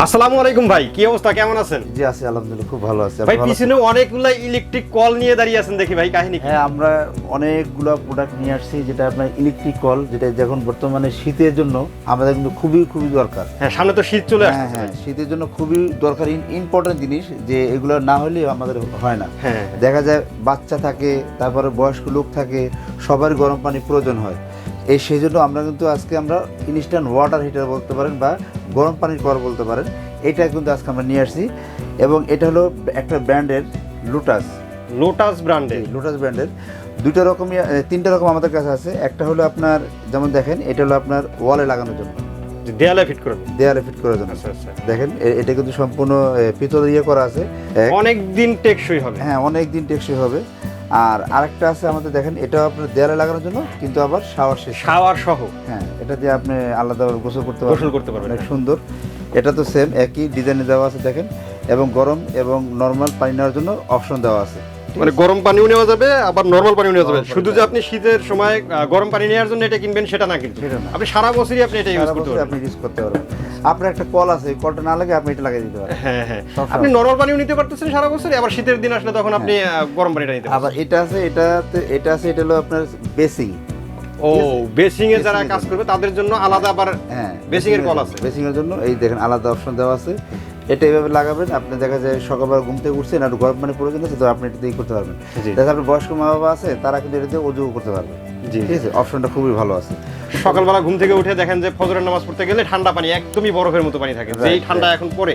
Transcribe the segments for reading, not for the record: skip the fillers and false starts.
আসসালামু আলাইকুম ভাই, কি অবস্থা, কেমন আছেন? জি আছি আলহামদুলিল্লাহ, খুব ভালো আছি। ভাই পিছনে অনেকগুলা ইলেকট্রিক কল নিয়ে দাঁড়িয়ে আছেন দেখি, ভাই কাহিনী কি? হ্যাঁ, আমরা অনেকগুলো প্রোডাক্ট নিয়ে আসছি, যেটা আপনার ইলেকট্রিক কল, যেটা যখন বর্তমানে শীতের জন্য আমাদের কিন্তু খুবই খুবই দরকার। হ্যাঁ, সামনে তো শীত চলে আসছে। হ্যাঁ, শীতের জন্য খুবই দরকার, ইম্পর্টেন্ট জিনিস, যে এগুলো না হলে আমাদের হয় না। হ্যাঁ, দেখা যায় বাচ্চা থাকে, তারপরে বয়স্ক লোক থাকে, সবার গরম পানি প্রয়োজন হয়। সেই জন্য আমরা কিন্তু আজকে আমরা ইনস্ট্যান্ট ওয়াটার হিটার বলতে পারেন বা গরম পানির কল বলতে পারেন, এটা কিন্তু আজকে আমরা নিয়ে আসছি। এবং এটা হলো একটা ব্র্যান্ডের লোটাস ব্র্যান্ডের দুটো রকমই, তিনটা রকম আমাদের কাছে আছে। একটা হলো আপনার, যেমন দেখেন, এটা হলো আপনার ওয়ালে লাগানোর জন্য, দেয়ালে ফিট করার জন্য। আচ্ছা, দেখেন এটা কিন্তু সম্পূর্ণ পিতল দিয়ে করা আছে, অনেক দিন টেকসই হবে। হ্যাঁ, অনেক দিন টেকসই হবে। আর আরেকটা আছে আমাদের, দেখেন, এটা আপনার দেয়ালে লাগানোর জন্য, কিন্তু আবার শাওয়ার সহ। হ্যাঁ, এটা দিয়ে আপনি আলাদা গোসল করতে পারবেন, অনেক হ্যাঁ। সুন্দর। এটা তো সেম একই ডিজাইনে দেওয়া আছে, দেখেন, এবং গরম এবং নর্মাল পানি নেওয়ার জন্য অপশন দেওয়া আছে। মানে গরম পানিও নেওয়া যাবে, আবার নরমাল পানিও নেওয়া যাবে। শুধু যে আপনি শীতের সময় গরম পানি নেওয়ার জন্য এটা কিনবেন সেটা না, কিন্তু আপনি সারা বছরই আপনি এটা ইউজ করতে পারবেন। আপনার একটা কল আছে, কলটা না লাগে আপনি এটা লাগিয়ে দিতে পারেন। হ্যাঁ, আপনি নরমাল পানিও নিতে পারতেছেন সারা বছরই, আবার শীতের দিন আসলে তখন আপনি গরম পানিটা নিতে পারবেন। আবার এটা আছে, এটা হলো আপনার বেসিং। বেসিং এ যারা কাজ করবে তাদের জন্য আলাদা আবার বেসিং এর কল আছে। বেসিং এর জন্য এই দেখেন আলাদা অপশন দেওয়া আছে। এটা এইভাবে লাগাবেন, আপনি দেখা যায় সকালবেলা ঘুম থেকে উঠছেন আর গরম পানি প্রয়োজন আছে, তো আপনি এটা দিয়ে করতে পারবেন। দেখা আপনার বয়স্ক মা বাবা আছে, তারা কিন্তু এটা দিয়ে অজু করতে পারবে। ঠিক আছে, অপশনটা খুবই ভালো আছে। সকালবেলা ঘুম থেকে উঠে দেখেন যে ফজরের নামাজ পড়তে গেলে ঠান্ডা পানি, একদমই বরফের মতো পানি থাকে, যেই ঠান্ডা এখন পড়ে।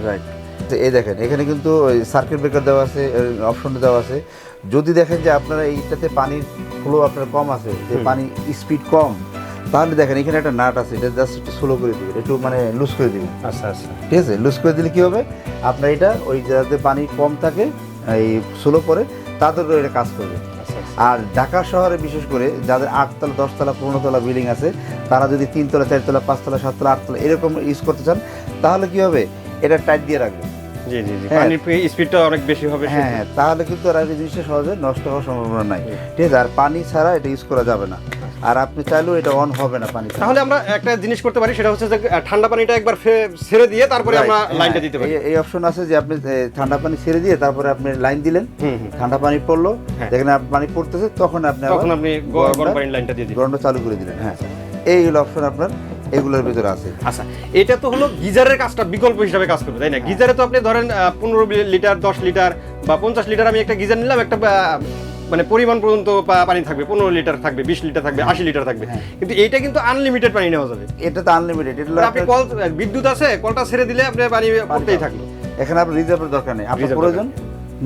রাইট, এই দেখেন এখানে কিন্তু সার্কিট ব্রেকার দেওয়া আছে, অপশনটা দেওয়া আছে। যদি দেখেন যে আপনারা এইটাতে পানির ফ্লো আপনার কম আছে, যে পানি স্পিড কম, তাহলে দেখেন এখানে একটা নাট আছে, এটা জাস্ট একটু স্লো করে দিবেন, একটু মানে লুজ করে দিবেন। আচ্ছা, ঠিক আছে, লুজ করে দিলে কি হবে, আপনার এটা ওই যাতে পানি কম থাকে, এই স্লো পরে, তাদের এটা কাজ করবে। আর ঢাকা শহরে বিশেষ করে যাদের 8তলা 10তলা 15তলা বিল্ডিং আছে, তারা যদি 3তলা 4তলা 5তলা 7তলা 8তলা এরকম ইউজ করতে চান, তাহলে কি হবে, এটা টাইট দিয়ে রাখবেন। পানির স্পিডটা অনেক বেশি হবে। হ্যাঁ, তাহলে কিন্তু আর এই জিনিসটা সহজে নষ্ট হওয়ার সম্ভাবনা নাই। ঠিক আছে, আর পানি ছাড়া এটা ইউজ করা যাবে না, আর আপনি চাইলেও এটা অন হবে না পানি। তাহলে আমরা একটা জিনিস করতে পারি, সেটা হচ্ছে যে ঠান্ডা পানিটা একবার ছেড়ে দিয়ে তারপরে আমরা লাইনটা দিতে পারি। এই অপশন আছে যে আপনি ঠান্ডা পানি ছেড়ে দিয়ে তারপরে আপনি লাইন দিলেন, ঠান্ডা পানি পড়লো, দেখেন পানি পড়তেছে, তখন আপনি গরম পানির লাইনটা দিয়ে দিলেন, গরমটা চালু করে দিলেন। হ্যাঁ, এই হলো অপশন আপনার এগুলোর ভিতরে আছে। আচ্ছা, এটা তো হলো গিজারের কাজটা বিকল্প হিসাবে কাজ করবে, তাই না? গিজারে তো আপনি ধরেন 15 লিটার 10 লিটার বা 50 লিটার আমি একটা গিজার নিলাম, একটা মানে পরিমাণ পর্যন্ত পানি থাকবে, 15 লিটার থাকবে, 20 লিটার থাকবে, 80 লিটার থাকবে। কিন্তু এইটা কিন্তু আনলিমিটেড পানি নেওয়া যাবে। এটা তো আনলিমিটেড, এটা আপনি কল, বিদ্যুৎ আছে, কলটা ছেড়ে দিলে আপনি পানি পড়তেই থাকলো। এখানে আপনার রিজার্ভের দরকার নেই, আপনার প্রয়োজন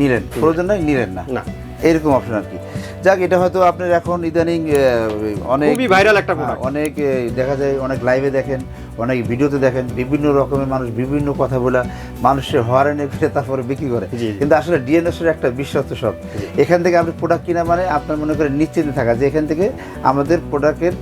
নিলেন, প্রয়োজন নাই নিলেন না, এরকম অপশন আর কি। যাক, এটা হয়তো আপনার এখন ইদানিং অনেক খুবই ভাইরাল একটা প্রোডাক্ট, অনেক দেখা যায়, অনেক লাইভে দেখেন, অনেক ভিডিওতে দেখেন, বিভিন্ন রকমের মানুষ বিভিন্ন কথা বলে মানুষের হয়রানি করে তারপরে বিক্রি করে। কিন্তু আসলে ডিএনএস এর একটা বিশ্বস্ত সব। এখান থেকে আপনি প্রোডাক্ট কিনা মানে আপনার মনে করে নিশ্চিন্তে থাকা যে এখান থেকে আমাদের প্রোডাক্টের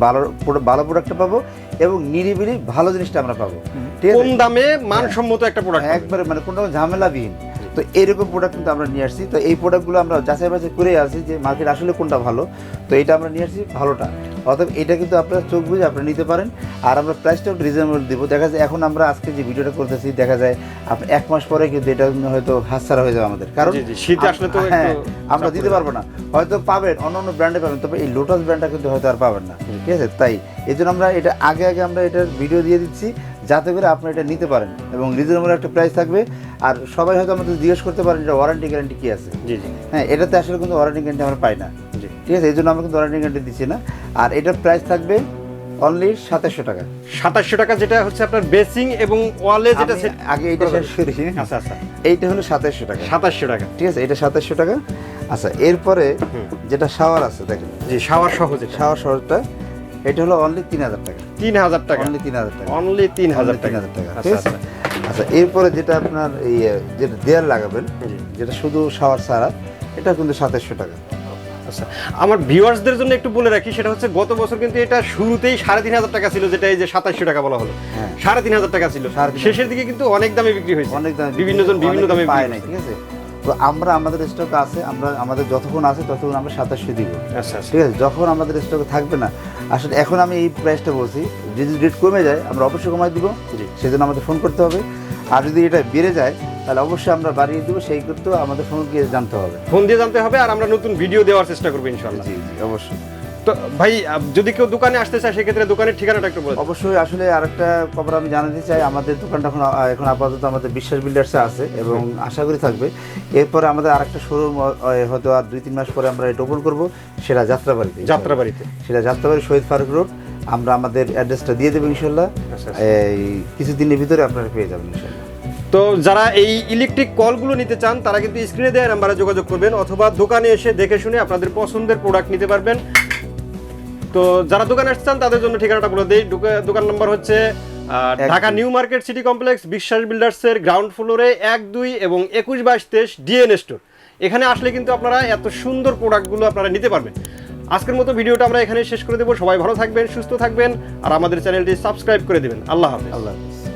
ভালো প্রোডাক্টটা পাবো এবং নিরিবিলি ভালো জিনিসটা আমরা পাবো। ঠিক আছে, কম দামে মানসম্মত একটা প্রোডাক্ট, একবারে মানে কোনো ঝামেলাবিহীন। তো এরকম প্রোডাক্ট কিন্তু আমরা নিয়ে আসছি। তো এই প্রোডাক্টগুলো আমরা যাচাই বাছাই করে আসছি যে মার্কেট আসলে কোনটা ভালো, তো এটা আমরা নিয়ে আসছি ভালোটা। অতএব এটা কিন্তু আপনারা চোখ বুঝে আপনারা নিতে পারেন, আর আমরা প্রাইসটা একটু রিজনেবল দিব। দেখা যায় এখন আমরা আজকে যে ভিডিওটা করতেছি, দেখা যায় আপনি 1 মাস পরে কিন্তু এটা হয়তো হাতছাড়া হয়ে যাবে আমাদের, কারণ শীত আসলে তো আমরা দিতে পারবো না। হয়তো পাবেন, অন্য ব্র্যান্ডে পাবেন, তবে এই লোটাস ব্র্যান্ডটা কিন্তু হয়তো আর পাবেন না। ঠিক আছে, তাই এই জন্য আমরা এটা আগে আমরা এটার ভিডিও দিয়ে দিচ্ছি, যাতে করে আপনি এটা নিতে পারেন এবং রিজনেবল একটা প্রাইস থাকবে। আর সবাই হয়তো আমাদের জিজ্ঞেস করতে পারেন এটা ওয়ারেন্টি গ্যারান্টি কি আছে। হ্যাঁ, এটাতে আসলে কিন্তু ওয়ারেন্টি গ্যারান্টি আমরা পাই না। ঠিক আছে, এই জন্য আমরা কিন্তু ওয়ারেন্টি গ্যারান্টি দিচ্ছি না। আর এটার প্রাইস থাকবে অনলি 2700 টাকা। 2700 টাকা, যেটা হচ্ছে আপনার বেসিং এবং ওয়ালে যেটা আগে এইটা শেষ করি। আচ্ছা, এইটা হলো 2700 টাকা। 2700 টাকা, ঠিক আছে, এটা 2700 টাকা। আচ্ছা, এরপরে যেটা শাওয়ার আছে, দেখেন, শাওয়ার সহ, শাওয়ার সহটা, এটা হলো অনলি 3000 টাকা। 3000 টাকা, অনলি 3000 টাকা, অনলি 3000 টাকা। ঠিক আছে। আচ্ছা, এরপরে যেটা আপনার এই যেটা দেয়াল লাগাবেন, যেটা শুধু শাওয়ার ছাড়া, এটা কিন্তু 2700 টাকা। আচ্ছা, আমার ভিউয়ার্সদের জন্য একটু বলে রাখি, সেটা হচ্ছে গত বছর কিন্তু এটা শুরুতেই 3500 টাকা ছিল, যেটা এই যে 2700 টাকা বলা হলো, 3500 টাকা ছিল। শেষের দিকে কিন্তু অনেক দামে বিক্রি হয়েছে, অনেক দামে বিভিন্ন জন বিভিন্ন দামে পায় না। ঠিক আছে, তো আমরা আমাদের স্টক আছে, আমরা আমাদের যতক্ষণ আছে ততক্ষণ আমরা 2700 দিব। আচ্ছা ঠিক আছে, যখন আমাদের স্টকে থাকবে না, আসলে এখন আমি এই প্রাইসটা বলছি, যদি রেট কমে যায় আমরা অবশ্যই কমাই দিব, সেজন্য আমাদের ফোন করতে হবে। আর যদি এটা বেড়ে যায় তাহলে অবশ্যই আমরা বাড়িয়ে দেবো, সেই করতেও আমাদের ফোন দিয়ে জানতে হবে, ফোন দিয়ে জানতে হবে। আর আমরা নতুন ভিডিও দেওয়ার চেষ্টা করবো ইনশাআল্লাহ। জি জি অবশ্যই। তো ভাই যদি কেউ দোকানে আসতে চায় সেক্ষেত্রে দোকানের ঠিকানাটা একটু বলে দিন। অবশ্যই। আসলে আরেকটা খবর আমি জানাতে চাই, আমাদের দোকানটা এখন আপাতত আমাদের বিশ্বাস বিল্ডার্সে আছে এবং আশা করি থাকবে। এরপরে আমাদের আরেকটা শোরুম হয়তো আর 2-3 মাস পরে আমরা এটা ওপেন করবো, সেটা যাত্রাবাড়িতে। সেটা যাত্রাবাড়ি শহীদ ফারুক রোড। আমরা আমাদের অ্যাড্রেসটা দিয়ে দেবো ইনশাল্লাহ। এই কিছুদিনের ভিতরে আপনারা পেয়ে যাবেন ইনশাল্লাহ। তো যারা এই ইলেকট্রিক কলগুলো নিতে চান তারা কিন্তু স্ক্রিনে দেওয়া নাম্বারে যোগাযোগ করবেন, অথবা দোকানে এসে দেখে শুনে আপনাদের পছন্দের প্রোডাক্ট নিতে পারবেন। তো যারা দোকানে আসতে চান তাদের জন্য ঠিকানাটা বলে দিই। দোকান নাম্বার হচ্ছে Dhaka new market city complex, বিশ্বাস বিল্ডার্সের গ্রাউন্ড ফ্লোরে 1-2 এবং 21-22-23 ডিএন স্টোর। এখানে আসলে কিন্তু আপনারা এত সুন্দর প্রোডাক্টগুলো আপনারা নিতে পারবেন। আজকের মতো ভিডিওটা আমরা এখানে শেষ করে দেবো। সবাই ভালো থাকবেন, সুস্থ থাকবেন, আর আমাদের চ্যানেলটি সাবস্ক্রাইব করে দেবেন। আল্লাহ হাফেজ। আল্লাহ হাফেজ।